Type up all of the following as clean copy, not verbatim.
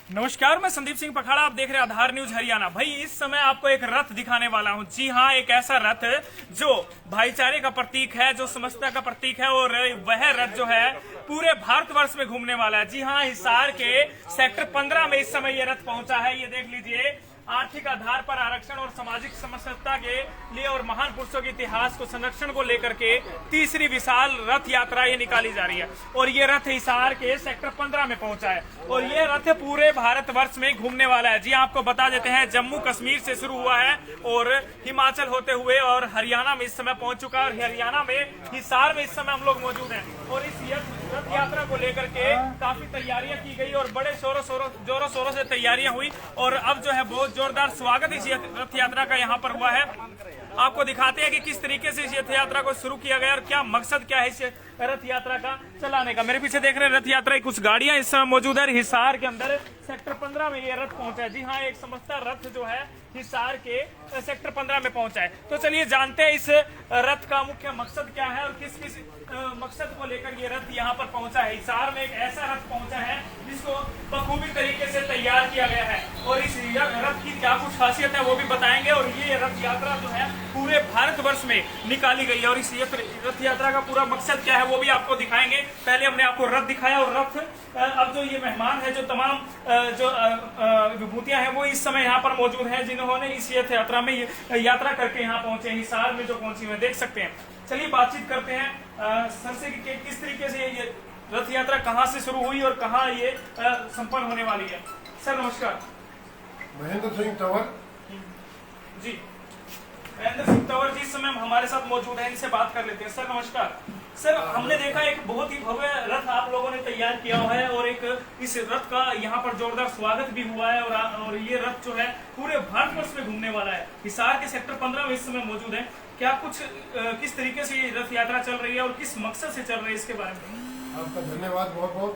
नमस्कार, मैं संदीप सिंह पखाड़ा। आप देख रहे हैं आधार न्यूज हरियाणा। भाई, इस समय आपको एक रथ दिखाने वाला हूं। जी हां, एक ऐसा रथ जो भाईचारे का प्रतीक है, जो समस्या का प्रतीक है, और वह रथ जो है पूरे भारतवर्ष में घूमने वाला है। जी हां, हिसार के सेक्टर 15 में इस समय ये रथ पहुंचा है। ये देख लीजिए, आर्थिक आधार पर आरक्षण और सामाजिक समरसता के लिए और महान पुरुषों के इतिहास को संरक्षण को लेकर के तीसरी विशाल रथ यात्रा ये निकाली जा रही है। और ये रथ हिसार के सेक्टर 15 में पहुंचा है और ये रथ पूरे भारतवर्ष में घूमने वाला है। जी आपको बता देते हैं, जम्मू कश्मीर से शुरू हुआ है और हिमाचल होते हुए और हरियाणा में इस समय पहुंच चुका है। और हरियाणा में हिसार में इस समय हम लोग मौजूद हैं और इस रथ यात्रा को लेकर के काफी तैयारियां की गई और बड़े जोरों शोरों से तैयारियां हुई और अब जो है बहुत जोरदार स्वागत इस रथ यात्रा का यहाँ पर हुआ है। आपको दिखाते हैं कि किस तरीके से इस रथ यात्रा को शुरू किया गया और क्या मकसद क्या है इस रथ यात्रा का चलाने का। मेरे पीछे देख रहे हैं रथ यात्रा की कुछ गाड़ियां इस समय मौजूद है। हिसार के अंदर सेक्टर 15 में ये रथ पहुंचा है। जी हाँ, एक समस्ता रथ जो है हिसार के सेक्टर 15 में पहुंचा है। तो चलिए जानते हैं इस रथ का मुख्य मकसद क्या है और किस किस मकसद को लेकर ये रथ यहाँ पर पहुंचा है। हिसार में एक ऐसा रथ पहुंचा है जिसको बखूबी तरीके से तैयार किया गया है और इस रथ की क्या कुछ खासियत है वो भी बताएंगे। और ये रथ यात्रा जो है पूरे भारतवर्ष में निकाली गई है और इस रथ यात्रा का पूरा मकसद क्या है वो भी आपको दिखाएंगे। पहले हमने आपको रथ दिखाया और रथ अब जो ये मेहमान है, जो तमाम जो विभूतियां हैं वो इस समय यहाँ पर मौजूद हैं, जिन्होंने इस रथ यात्रा में यात्रा करके यहाँ पहुंचे हैं। हिसार में जो पहुंची हुए देख सकते हैं। चलिए बातचीत करते हैं सर से कि किस तरीके से ये रथ यात्रा कहाँ से शुरू हुई और कहाँ ये संपन्न होने वाली है। सर नमस्कार। महेंद्र सिंह तंवर जी, महेंद्र सिंह तंवर जी इस समय हमारे साथ मौजूद हैं, इनसे बात कर लेते हैं। सर नमस्कार। सर, हमने देखा एक बहुत ही भव्य रथ आप लोगों ने तैयार किया हुआ है और एक इस रथ का यहाँ पर जोरदार स्वागत भी हुआ है और ये रथ जो है पूरे भारतवर्ष में घूमने वाला है। हिसार के सेक्टर 15 में इस समय मौजूद है। क्या कुछ किस तरीके से ये रथ यात्रा चल रही है और किस मकसद से चल रही है, इसके बारे में आपका धन्यवाद बहुत बहुत।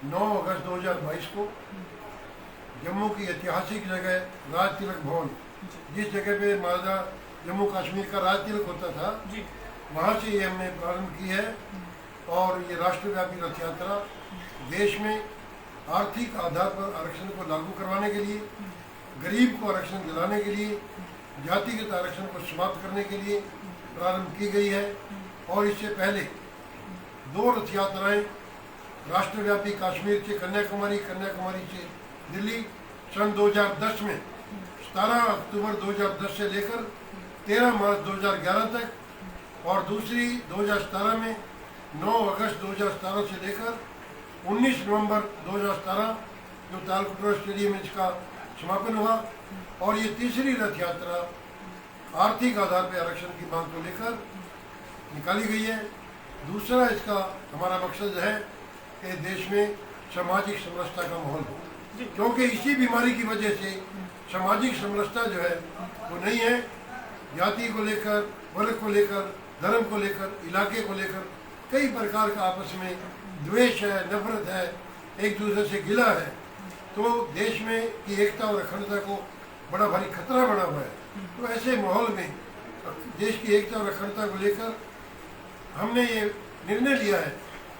9 अगस्त 2022 को जम्मू की ऐतिहासिक जगह राज तिलक भवन, जिस जगह पे महाराजा जम्मू कश्मीर का राज तिलक होता था, वहाँ से ये हमने प्रारंभ की है। और ये राष्ट्रव्यापी रथ यात्रा देश में आर्थिक आधार पर आरक्षण को लागू करवाने के लिए, गरीब को आरक्षण दिलाने के लिए, जातिगत आरक्षण को समाप्त करने के लिए प्रारंभ की गई है। और इससे पहले 2 रथ यात्राएं राष्ट्रव्यापी कश्मीर से कन्याकुमारी, कन्याकुमारी से दिल्ली सन 2010 में 17 अक्टूबर 2010 से लेकर 13 मार्च 2011 तक, और दूसरी 2017 में 9 अगस्त 2017 से लेकर 19 नवंबर 2017 जो तालकटोरा स्टेडियम में इसका समापन हुआ। और ये तीसरी रथ यात्रा आर्थिक आधार पर आरक्षण की मांग को लेकर निकाली गई है। दूसरा इसका हमारा मकसद है कि देश में सामाजिक समरसता का माहौल हो, क्योंकि इसी बीमारी की वजह से सामाजिक समरसता जो है वो नहीं है। जाति को लेकर, वर्ग को लेकर, धर्म को लेकर, इलाके को लेकर कई प्रकार का आपस में द्वेष है, नफरत है, एक दूसरे से गिला है। तो देश में की एकता और अखंडता को बड़ा भारी खतरा बना हुआ है। तो ऐसे माहौल में देश की एकता और अखंडता को लेकर हमने ये निर्णय लिया है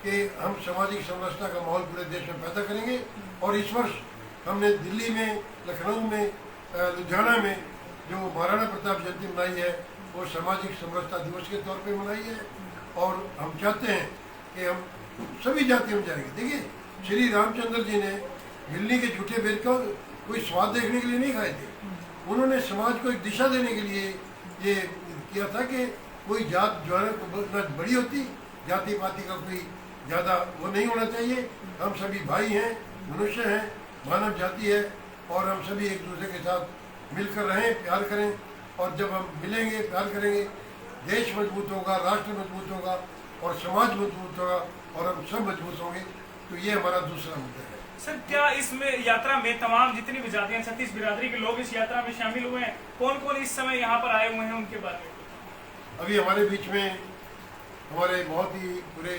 कि हम सामाजिक समरसता का माहौल पूरे देश में पैदा करेंगे। और इस वर्ष हमने दिल्ली में, लखनऊ में, लुधियाना में जो महाराणा प्रताप जयंती मनाई है वो सामाजिक समरसता दिवस के तौर पे मनाई है। और हम चाहते हैं कि हम सभी जातियों में जाएंगे। देखिए, श्री रामचंद्र जी ने बिल्ली के झूठे बेर को कोई स्वाद देखने के लिए नहीं खाए थे। उन्होंने समाज को एक दिशा देने के लिए ये किया था कि कोई जात जो है न बड़ी होती, जाति पाति का कोई ज़्यादा वो नहीं होना चाहिए। हम सभी भाई हैं, मनुष्य हैं, मानव जाति है और हम सभी एक दूसरे के साथ मिलकर रहें, प्यार करें। और जब हम मिलेंगे, प्यार करेंगे, देश मजबूत होगा, राष्ट्र मजबूत होगा और समाज मजबूत होगा और हम सब मजबूत होंगे। तो ये हमारा दूसरा मुद्दा है। सर, क्या इसमें यात्रा में तमाम जितनी भी जातियां, 36 बिरादरी के लोग इस यात्रा में शामिल हुए हैं? कौन कौन इस समय यहाँ पर आए हुए हैं, उनके बारे में? अभी हमारे बीच में हमारे बहुत ही पूरे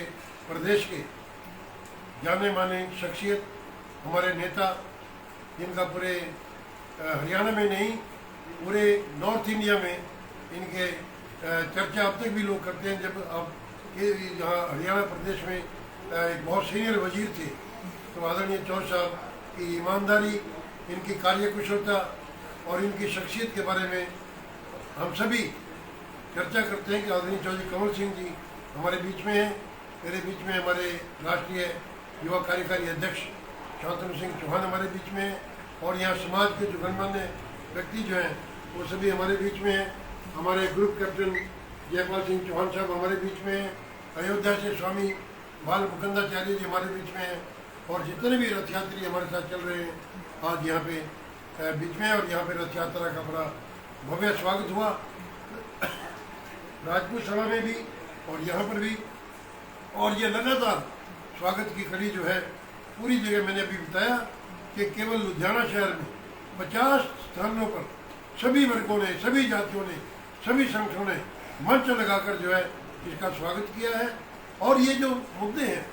प्रदेश के जाने माने शख्सियत, हमारे नेता, जिनका पूरे हरियाणा में नहीं पूरे नॉर्थ इंडिया में इनके चर्चा अब तक भी लोग करते हैं। जब अब ये यहाँ हरियाणा प्रदेश में एक बहुत सीनियर वजीर थे तो आदरणीय चौधरी साहब की ईमानदारी, इनकी कार्यकुशलता और इनकी शख्सियत के बारे में हम सभी चर्चा करते हैं कि आदरणीय चौधरी कंवर सिंह जी हमारे बीच में हैं। मेरे बीच में हमारे राष्ट्रीय युवा कार्यकारी अध्यक्ष शांतनु सिंह चौहान हमारे बीच में हैं, और यहाँ समाज के जो गणमान्य व्यक्ति जो हैं वो सभी हमारे बीच में हैं। हमारे ग्रुप कैप्टन जयपाल सिंह चौहान साहब हमारे बीच में हैं। अयोध्या से स्वामी बाल मुकुंदाचार्य जी हमारे बीच में हैं, और जितने भी रथ यात्री हमारे साथ चल रहे हैं आज यहाँ पे बीच में। और यहाँ पे रथ यात्रा का बड़ा भव्य स्वागत हुआ राजपूत सभा में भी और यहाँ पर भी, और ये लगातार स्वागत की कड़ी जो है पूरी जगह। मैंने अभी बताया कि केवल लुधियाना शहर में 50 स्थानों पर सभी वर्गों ने, सभी जातियों ने, सभी संगठनों ने मंच लगाकर जो है इसका स्वागत किया है। और ये जो मुद्दे हैं,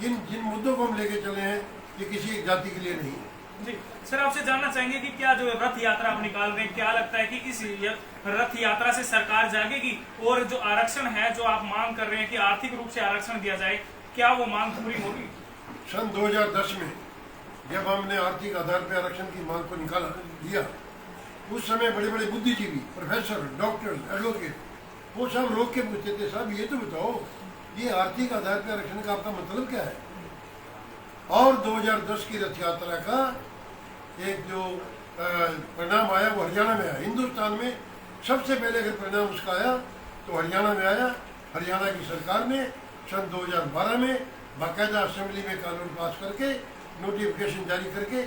जिन मुद्दों को हम लेके चले हैं, ये किसी एक जाति के लिए नहीं है। जी सर, आपसे जानना चाहेंगे कि क्या जो रथ यात्रा आप निकाल रहे हैं, क्या लगता है कि इस रथ यात्रा से सरकार जागेगी, और जो आरक्षण है जो आप मांग कर रहे हैं कि आर्थिक रूप से आरक्षण दिया जाए, क्या वो मांग पूरी होगी? सन 2010 में जब हमने आर्थिक आधार पर आरक्षण की मांग को निकाला दिया, उस समय बड़े बड़े बुद्धिजीवी, प्रोफेसर, डॉक्टर, एडवोकेट, वो सब रोक के पूछते थे, साहब ये तो बताओ ये आर्थिक आधार पर आरक्षण का आपका मतलब क्या है। और 2010 की रथ यात्रा का एक जो परिणाम आया वो हरियाणा में आया। हिंदुस्तान में सबसे पहले अगर परिणाम उसका आया तो हरियाणा में आया। हरियाणा की सरकार ने सन 2012 में बाकायदा असेंबली में कानून पास करके नोटिफिकेशन जारी करके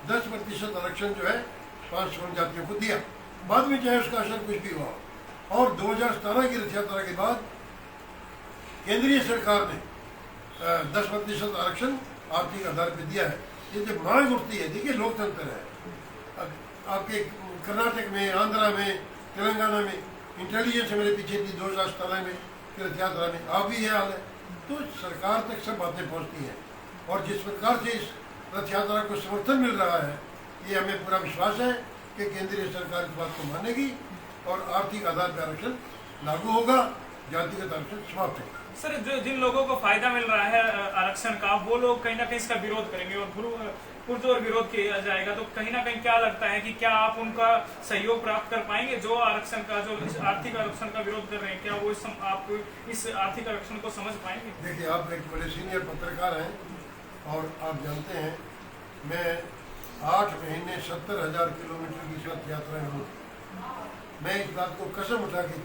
10% आरक्षण जो है 5 जातियों को दिया। बाद में चाहे उसका असर कुछ भी हुआ। और 2017 की रथ यात्रा के बाद केंद्रीय सरकार ने 10% आरक्षण आर्थिक आधार पर दिया है। ये जब मांग उठती है, देखिए लोकतंत्र है। आपके कर्नाटक में, आंध्रा में, तेलंगाना में इंटेलिजेंस मेरे पीछे थी 2017 में रथ यात्रा में, आप भी ये हाल है। तो सरकार तक सब बातें पहुंचती हैं, और जिस प्रकार से इस रथ यात्रा को समर्थन मिल रहा है, ये हमें पूरा विश्वास है कि केंद्रीय सरकार इस बात को मानेगी और आर्थिक आधार पर आरक्षण लागू होगा, जातिगत आरक्षण समाप्त होगा। सर, जो जिन लोगों को फायदा मिल रहा है आरक्षण का, वो लोग कहीं ना कहीं इसका विरोध करेंगे, और पुरजोर विरोध किया जाएगा, तो कहीं ना कहीं क्या लगता है कि क्या आप उनका सहयोग प्राप्त कर पाएंगे? जो आरक्षण का, जो आर्थिक आरक्षण का विरोध कर रहे हैं, क्या वो आप इस आर्थिक आरक्षण को समझ पाएंगे? देखिए, आप एक बड़े सीनियर पत्रकार हैं, और आप जानते हैं मैं 8 महीने 70,000 किलोमीटर की रथ यात्रा में हूँ। मैं इस बात को कसम उठा के,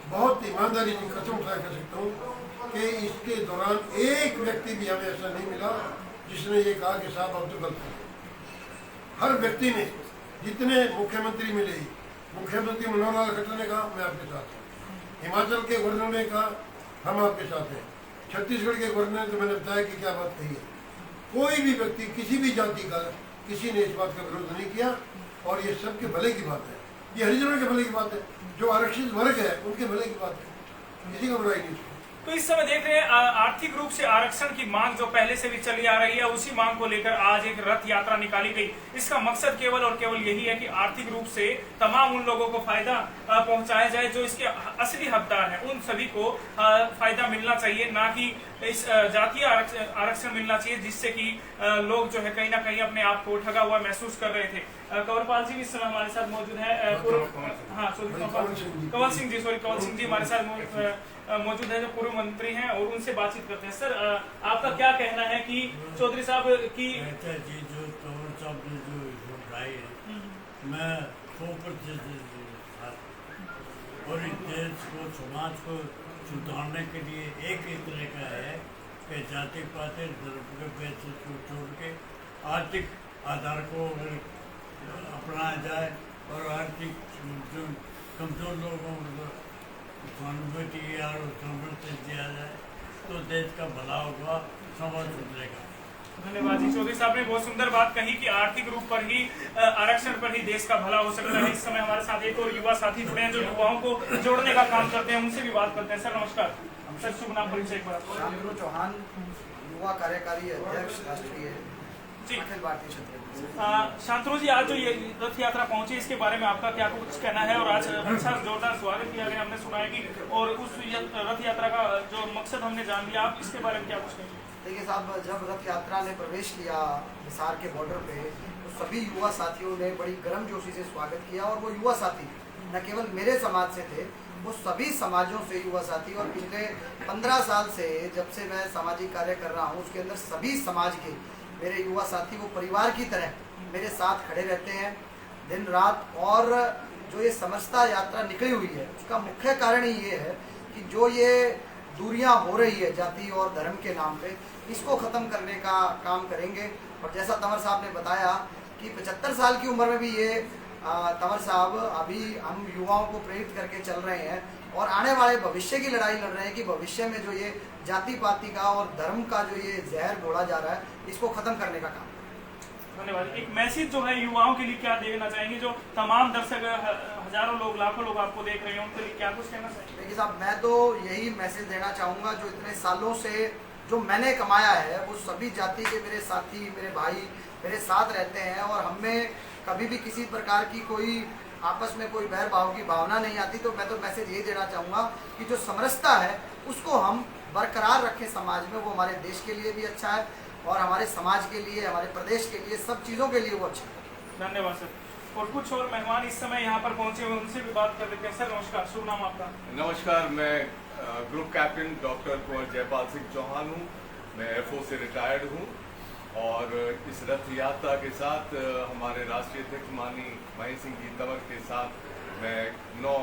बहुत ईमानदारी की कसम उठा कर सकता हूँ कि इसके दौरान एक व्यक्ति भी हमें ऐसा नहीं मिला जिसने ये कहा कि साहब आप तो गलत हैं। हर व्यक्ति ने, जितने मुख्यमंत्री मिले, मुख्यमंत्री मनोहर लाल खट्टर ने कहा मैं आपके साथ हूँ, हिमाचल के गवर्नर ने कहा हम आपके साथ हैं, छत्तीसगढ़ के गवर्नर ने तो मैंने बताया कि क्या बात कही है। कोई भी व्यक्ति, किसी भी जाति का, किसी ने इस बात का विरोध नहीं किया, और ये सबके भले की बात है, ये हरिजनों के भले की बात है, जो आरक्षित वर्ग है उनके भले की बात है, किसी का बुराई नहीं। तो इस समय देख रहे हैं आर्थिक रूप से आरक्षण की मांग जो पहले से भी चली आ रही है, उसी मांग को लेकर आज एक रथ यात्रा निकाली गई। इसका मकसद केवल और केवल यही है कि आर्थिक रूप से तमाम उन लोगों को फायदा पहुंचाया जाए जो इसके असली हकदार हैं। उन सभी को फायदा मिलना चाहिए, ना कि इस जातीय आरक्षण मिलना चाहिए, जिससे कि लोग जो है कहीं ना कहीं अपने आप को ठगा हुआ महसूस कर रहे थे। कंवरपाल जी इस समय हमारे साथ मौजूद है, कंवल सिंह जी हमारे साथ मौजूद है, जो पूर्व मंत्री हैं, और उनसे बातचीत करते हैं। सर, आपका क्या कहना है कि चौधरी साहब की जो कंवर साहब ने जो राय है, मैं 100% और इस देश को, समाज को सुधारने के लिए एक ही तरीका है कि जाति पाति धर्म के पैसे को छोड़ के आर्थिक आधार को अपनाया जाए, और आर्थिक जो कमजोर लोगों को सहानुभूति और समर्थन दिया जाए, तो देश का भला होगा, समाज सुधरेगा। धन्यवाद जी। चौधरी साहब ने बहुत सुंदर बात कही कि आर्थिक रूप पर ही, आरक्षण पर ही देश का भला हो सकता है। इस समय हमारे साथ एक और युवा साथी जुड़े हैं जो युवाओं को जोड़ने का काम करते हैं, उनसे भी बात करते हैं। सर नमस्कार। सर शुभ नाम परिचय एक बार। शांतनु चौहान, युवा कार्यकारी अध्यक्ष राष्ट्रीय अखिल भारतीय क्षेत्र। शांतनु जी, आज जो ये रथ यात्रा पहुंची, इसके बारे में आपका क्या कुछ कहना है? और आज अच्छा जोरदार स्वागत किया गया, हमने सुना है कि, और उस रथ यात्रा का जो मकसद हमने जान लिया, आप इसके बारे में क्या कुछ कहेंगे? देखिए साहब, जब रथ यात्रा ने प्रवेश किया हिसार के बॉर्डर पे, तो सभी युवा साथियों ने बड़ी गर्मजोशी से स्वागत किया। और वो युवा साथी न केवल मेरे समाज से थे, वो सभी समाजों से युवा साथी। और पिछले 15 साल से जब से मैं सामाजिक कार्य कर रहा हूँ, उसके अंदर सभी समाज के मेरे युवा साथी वो परिवार की तरह मेरे साथ खड़े रहते हैं दिन रात। और जो ये समरसता यात्रा निकली हुई है, उसका मुख्य कारण ही ये है कि जो ये दूरियां हो रही है जाति और धर्म के नाम पे, इसको ख़त्म करने का काम करेंगे। और जैसा तंवर साहब ने बताया कि 75 साल की उम्र में भी ये तंवर साहब अभी हम युवाओं को प्रेरित करके चल रहे हैं और आने वाले भविष्य की लड़ाई लड़ रहे हैं कि भविष्य में जो ये जाति पाति का और धर्म का जो ये जहर घोला जा रहा है, इसको ख़त्म करने का काम। धन्यवाद। एक मैसेज जो है युवाओं के लिए क्या देना चाहेंगे, जो तमाम दर्शक हजारों लोग लाखों लोग आपको देख रहे हैं, उनके लिए क्या कुछ कहना चाहेंगे? देखिए साहब, मैं तो यही मैसेज देना चाहूँगा, जो इतने सालों से जो मैंने कमाया है, वो सभी जाति के मेरे साथी मेरे भाई मेरे साथ रहते हैं और हमें कभी भी किसी प्रकार की कोई आपस में कोई बैर भाव की भावना नहीं आती। तो मैं तो मैसेज यही देना चाहूँगा कि जो समरसता है उसको हम बरकरार रखें समाज में। वो हमारे देश के लिए भी अच्छा है और हमारे समाज के लिए, हमारे प्रदेश के लिए, सब चीज़ों के लिए वो अच्छा है। धन्यवाद सर। और कुछ और मेहमान इस समय यहाँ पर पहुंचे हुए, उनसे भी बात कर लेते हैं। सर नमस्कार, शुभ नाम आपका? नमस्कार, मैं ग्रुप कैप्टन डॉक्टर कुंवर जयपाल सिंह चौहान हूँ। मैं एफओ से रिटायर्ड हूँ और इस रथ यात्रा के साथ हमारे राष्ट्रीय अध्यक्ष माननीय महेंद्र सिंह जी तंवर के साथ मैं 9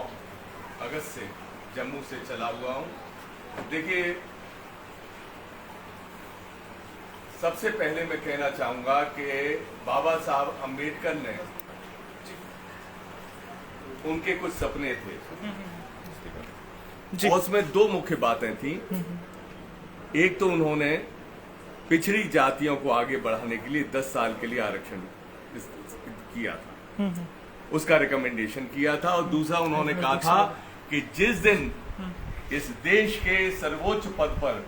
अगस्त से जम्मू से चला हुआ हूँ। देखिए, सबसे पहले मैं कहना चाहूँगा कि बाबा साहब अम्बेडकर ने, उनके कुछ सपने थे और उसमें 2 मुख्य बातें थी। एक तो उन्होंने पिछड़ी जातियों को आगे बढ़ाने के लिए 10 साल के लिए आरक्षण किया था, उसका रिकमेंडेशन किया था। और दूसरा उन्होंने कहा था कि जिस दिन इस देश के सर्वोच्च पद पर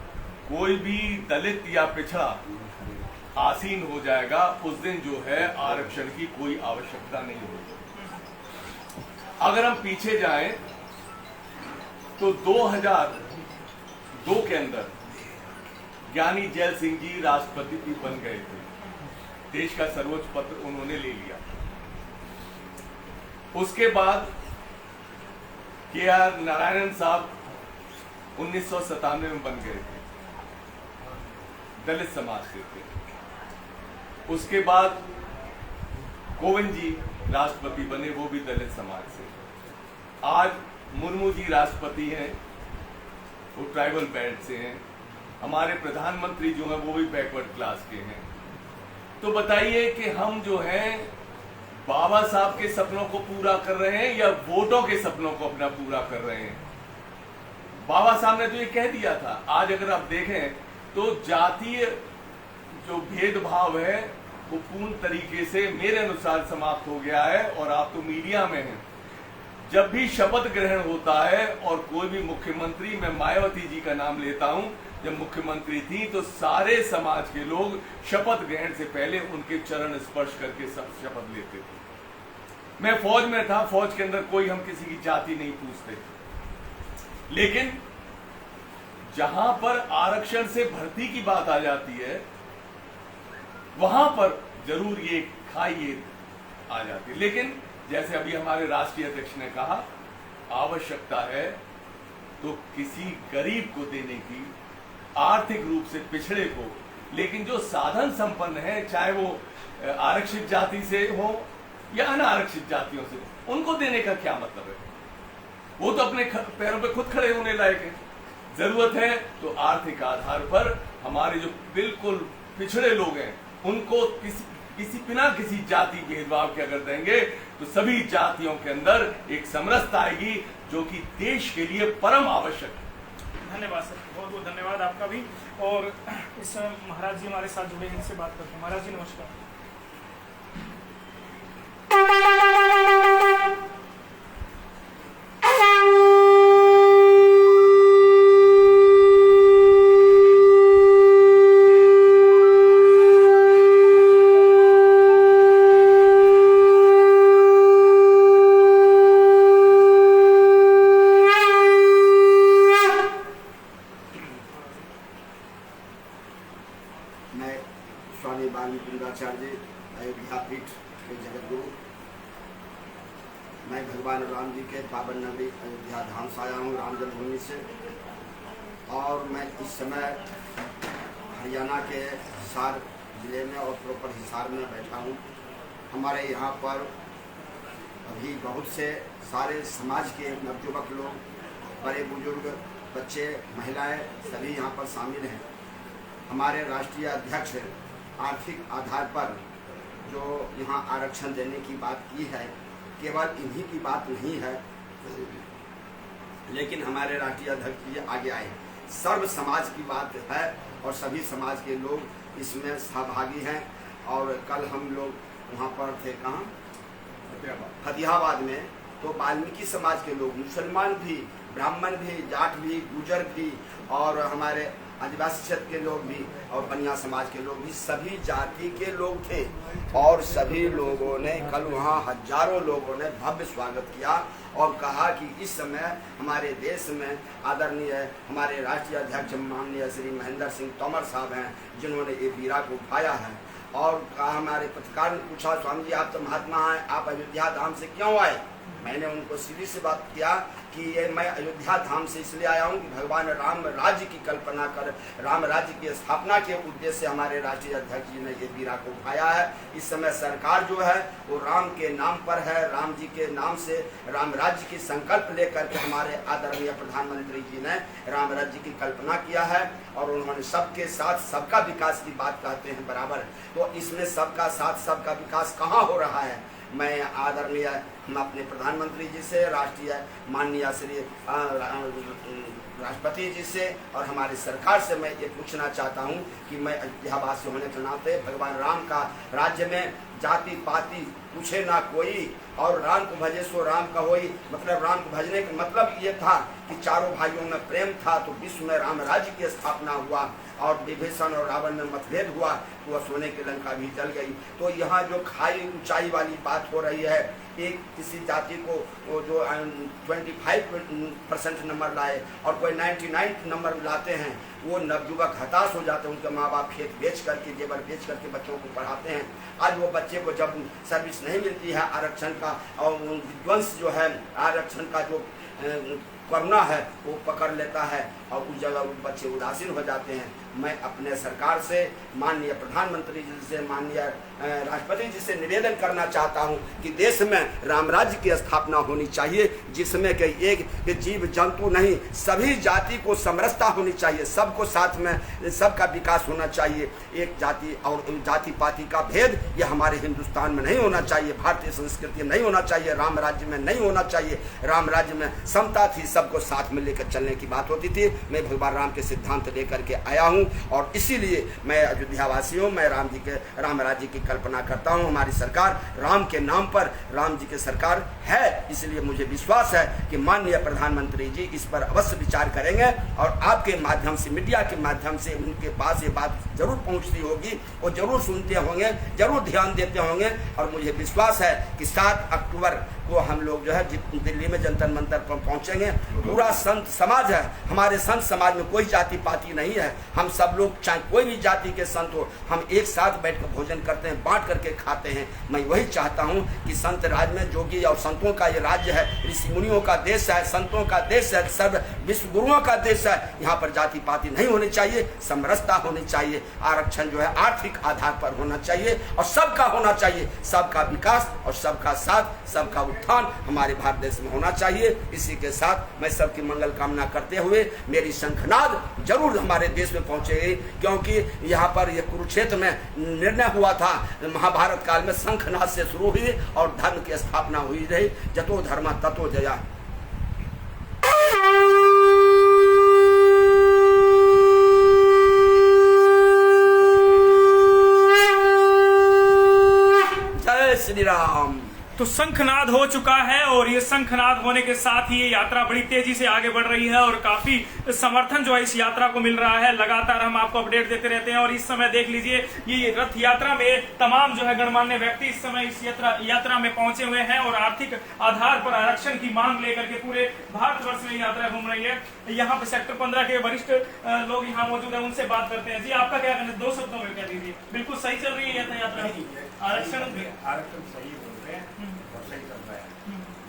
कोई भी दलित या पिछड़ा आसीन हो जाएगा, उस दिन जो है आरक्षण की कोई आवश्यकता नहीं होगी। अगर हम पीछे जाएं तो 2002 के अंदर ज्ञानी जैल सिंह जी राष्ट्रपति भी बन गए थे, देश का सर्वोच्च पद उन्होंने ले लिया। उसके बाद KR नारायणन साहब 1997 में बन गए थे, दलित समाज से थे। उसके बाद कोविंद जी राष्ट्रपति बने, वो भी दलित समाज से। आज मुर्मू जी राष्ट्रपति हैं, वो ट्राइबल बेल्ट से हैं। हमारे प्रधानमंत्री जो हैं वो भी बैकवर्ड क्लास के हैं। तो बताइए कि हम जो हैं बाबा साहब के सपनों को पूरा कर रहे हैं या वोटों के सपनों को अपना पूरा कर रहे हैं? बाबा साहब ने तो ये कह दिया था। आज अगर आप देखें तो जातीय जो भेदभाव है वो पूर्ण तरीके से मेरे अनुसार समाप्त हो गया है। और आप तो मीडिया में हैं, जब भी शपथ ग्रहण होता है और कोई भी मुख्यमंत्री, मैं मायावती जी का नाम लेता हूं, जब मुख्यमंत्री थी तो सारे समाज के लोग शपथ ग्रहण से पहले उनके चरण स्पर्श करके सब शपथ लेते थे। मैं फौज में था, फौज के अंदर कोई हम किसी की जाति नहीं पूछते, लेकिन जहां पर आरक्षण से भर्ती की बात आ जाती है वहां पर जरूर ये खाई आ जाती है। लेकिन जैसे अभी हमारे राष्ट्रीय अध्यक्ष ने कहा, आवश्यकता है तो किसी गरीब को देने की, आर्थिक रूप से पिछड़े को, लेकिन जो साधन संपन्न है, चाहे वो आरक्षित जाति से हो या अनारक्षित जातियों से, उनको देने का क्या मतलब है? वो तो अपने पैरों पे खुद खड़े होने लायक है। जरूरत है तो आर्थिक आधार पर हमारे जो बिल्कुल पिछड़े लोग हैं उनको किसी बिना किसी जाति भेदभाव के अगर देंगे तो सभी जातियों के अंदर एक समरसता आएगी, जो कि देश के लिए परम आवश्यक है। धन्यवाद सर, बहुत बहुत धन्यवाद आपका भी। और इस समय महाराज जी हमारे साथ जुड़े हैं, इनसे बात करते हैं। महाराज जी नमस्कार। मैं स्वामी वाल्मीकि गुरुचार्य अयोध्या पीठ के जगत गुरु, मैं भगवान राम जी के पावन नगरी अयोध्या धाम से आया हूँ, राम जन्मभूमि से। और मैं इस समय हरियाणा के हिसार ज़िले में और प्रॉपर हिसार में बैठा हूँ। हमारे यहाँ पर अभी बहुत से सारे समाज के नवयुवक लोग, बड़े बुजुर्ग, बच्चे, महिलाएं सभी यहाँ पर शामिल हैं। हमारे राष्ट्रीय अध्यक्ष आर्थिक आधार पर जो यहाँ आरक्षण देने की बात की है, केवल इन्हीं की बात नहीं है, लेकिन हमारे राष्ट्रीय अध्यक्ष जी आगे आए। सर्व समाज की बात है और सभी समाज के लोग इसमें सहभागी हैं। और कल हम लोग वहाँ पर थे, कहाँ, फतेहाबाद में, तो वाल्मीकि समाज के लोग, मुसलमान भी, ब्राह्मण भी, जाट भी, गुजर भी और हमारे आदिवासी क्षेत्र के लोग भी और बनिया समाज के लोग भी, सभी जाति के लोग थे। और सभी लोगों ने कल वहाँ हजारों लोगों ने भव्य स्वागत किया और कहा कि इस समय हमारे देश में आदरणीय हमारे राष्ट्रीय अध्यक्ष माननीय श्री महेंद्र सिंह तोमर साहब हैं, जिन्होंने ये बीरा को उठाया है। और कहा, हमारे पत्रकार ने पूछा, स्वामी जी आप तो महात्मा हैं, आप अयोध्या धाम से क्यों आए? मैंने उनको सीधी सी बात किया कि ये मैं अयोध्या धाम से इसलिए आया हूँ कि भगवान राम राज्य की कल्पना कर, राम राज्य की स्थापना के उद्देश्य से हमारे राष्ट्रीय अध्यक्ष जी ने ये बीरा को उठाया है। इस समय सरकार जो है वो राम के नाम पर है, राम जी के नाम से राम राज्य की संकल्प लेकर के हमारे आदरणीय प्रधानमंत्री जी ने राम राज्य की कल्पना किया है। और उन्होंने सबके साथ सबका विकास की बात कहते हैं बराबर। तो इसमें सबका साथ सबका विकास कहाँ हो रहा है? मैं आदरणीय हम अपने प्रधानमंत्री जी से, राष्ट्रीय माननीय श्री राष्ट्रपति जी से और हमारी सरकार से मैं ये पूछना चाहता हूँ कि मैं अयोध्यावासी होने के नाते भगवान राम का राज्य में जाति पाति पूछे ना कोई और राम को भजे सो राम का होई। मतलब राम को भजने का मतलब ये था कि चारों भाइयों में प्रेम था तो विश्व में राम राज्य की स्थापना हुआ और विभीषण और रावण में मतभेद हुआ तो वह सोने की लंका भी जल गई। तो यहाँ जो खाई ऊंचाई वाली बात हो रही है, एक किसी जाति को जो 25% नंबर लाए और कोई 99 नंबर लाते हैं, वो नवयुवक हताश हो जाते हैं। उनके माँ बाप खेत बेच करके, जेवर बेच करके बच्चों को पढ़ाते हैं। आज वो बच्चे को जब सर्विस नहीं मिलती है आरक्षण का, और विध्वंस जो है आरक्षण का जो करना है वो पकड़ लेता है और उस जगह वो बच्चे उदासीन हो जाते हैं। मैं अपने सरकार से, माननीय प्रधानमंत्री जी से, माननीय राष्ट्रपति जी से निवेदन करना चाहता हूं कि देश में राम राज्य की स्थापना होनी चाहिए, जिसमें कि एक जीव जंतु नहीं, सभी जाति को समरसता होनी चाहिए, सबको साथ में सबका विकास होना चाहिए। एक जाति और जाति पाति का भेद ये हमारे हिंदुस्तान में नहीं होना चाहिए, भारतीय संस्कृति में नहीं होना चाहिए, राम राज्य में नहीं होना चाहिए। राम राज्य में समता थी, सबको साथ में लेकर चलने की बात होती थी। मैं भगवान राम के सिद्धांत लेकर के आया हूँ और इसीलिए मैं अयोध्यावासियों, मैं राम जी के राम राज्य की कल्पना करता हूँ। हमारी सरकार राम के नाम पर राम जी की सरकार है, इसलिए मुझे विश्वास है कि माननीय प्रधानमंत्री जी इस पर अवश्य विचार करेंगे और आपके माध्यम से, मीडिया के माध्यम से उनके पास ये बात जरूर पहुंचती होगी, वो जरूर सुनते होंगे, जरूर ध्यान देते होंगे। और मुझे विश्वास है कि 7 अक्टूबर को हम लोग जो है दिल्ली में जंतर मंतर पर पहुंचेंगे। पूरा संत समाज है, हमारे संत समाज में कोई जाति पाति नहीं है। हम सब लोग, चाहे कोई भी जाति के संत हो, हम एक साथ बैठकर भोजन करते हैं, बांट करके खाते हैं। मैं वही चाहता हूं कि संत राज में, जोगी और संतों का ये राज्य है, ऋषि मुनियों का देश है, संतों का देश है, सर्व विश्व गुरुओं का देश है। यहाँ पर जाति पाति नहीं होनी चाहिए, समरसता होनी चाहिए। आरक्षण जो है आर्थिक आधार पर होना चाहिए और सबका होना चाहिए, सबका विकास और सबका साथ, सबका उत्थान हमारे भारत देश में होना चाहिए। इसी के साथ मैं सबकी मंगल कामना करते हुए मेरी शंखनाद जरूर हमारे देश में पहुंचेगी, क्योंकि यहाँ पर यह कुरुक्षेत्र में निर्णय हुआ था, महाभारत काल में शंखनाद से शुरू हुई और धर्म की स्थापना हुई रही। जतो धर्म ततो जया। जय श्री राम। तो शंखनाद हो चुका है और ये शंखनाद होने के साथ ही ये यात्रा बड़ी तेजी से आगे बढ़ रही है और काफी समर्थन जो है इस यात्रा को मिल रहा है। लगातार हम आपको अपडेट देते रहते हैं और इस समय देख लीजिए ये रथ यात्रा में तमाम जो है गणमान्य व्यक्ति इस समय इस यात्रा में पहुंचे हुए हैं और आर्थिक आधार पर आरक्षण की मांग लेकर के पूरे भारतवर्ष में यात्रा घूम रही है। यहाँ पे सेक्टर 15 के वरिष्ठ लोग यहाँ मौजूद है, उनसे बात करते हैं। जी आपका क्या कहना है, 2 शब्दों में कह दीजिए। बिल्कुल सही चल रही है यात्रा, आरक्षण सही बोल रहे हैं और सही चल रहा है,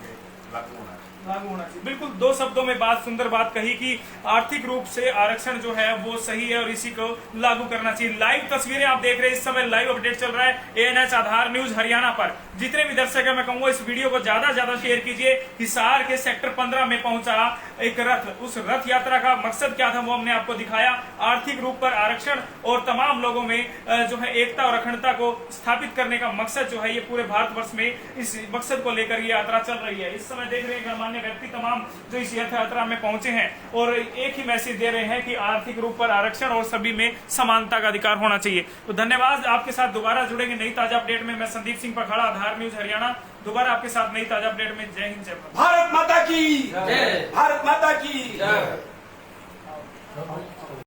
ये लागू होना चाहिए। लागू होना चाहिए। बिल्कुल 2 शब्दों में बात, सुंदर बात कही कि आर्थिक रूप से आरक्षण जो है वो सही है और इसी को लागू करना चाहिए। लाइव तस्वीरें आप देख रहे हैं, इस समय लाइव अपडेट चल रहा है ANH आधार न्यूज हरियाणा पर। जितने भी दर्शक है मैं कहूंगा इस वीडियो को ज्यादा ज्यादा शेयर कीजिए। हिसार के सेक्टर 15 में पहुंचा एक रथ, उस रथ यात्रा का मकसद क्या था वो हमने आपको दिखाया। आर्थिक रूप पर आरक्षण और तमाम लोगों में जो है एकता और अखंडता को स्थापित करने का मकसद जो है ये पूरे भारतवर्ष में इस मकसद को लेकर ये यात्रा चल रही है। इस समय देख रहे हैं गणमान्य व्यक्ति तमाम जो इस यात्रा में पहुंचे हैं और एक ही मैसेज दे रहे हैं कि आर्थिक रूप पर आरक्षण और सभी में समानता का अधिकार होना चाहिए। तो धन्यवाद, आपके साथ दोबारा जुड़ेंगे नई ताजा अपडेट में। मैं संदीप सिंह पखाड़ा, आधार न्यूज हरियाणा, दोबारा आपके साथ नई ताजा अपडेट में। जय हिंद, जय भारत। भारत माता की जय, भारत माता की जय।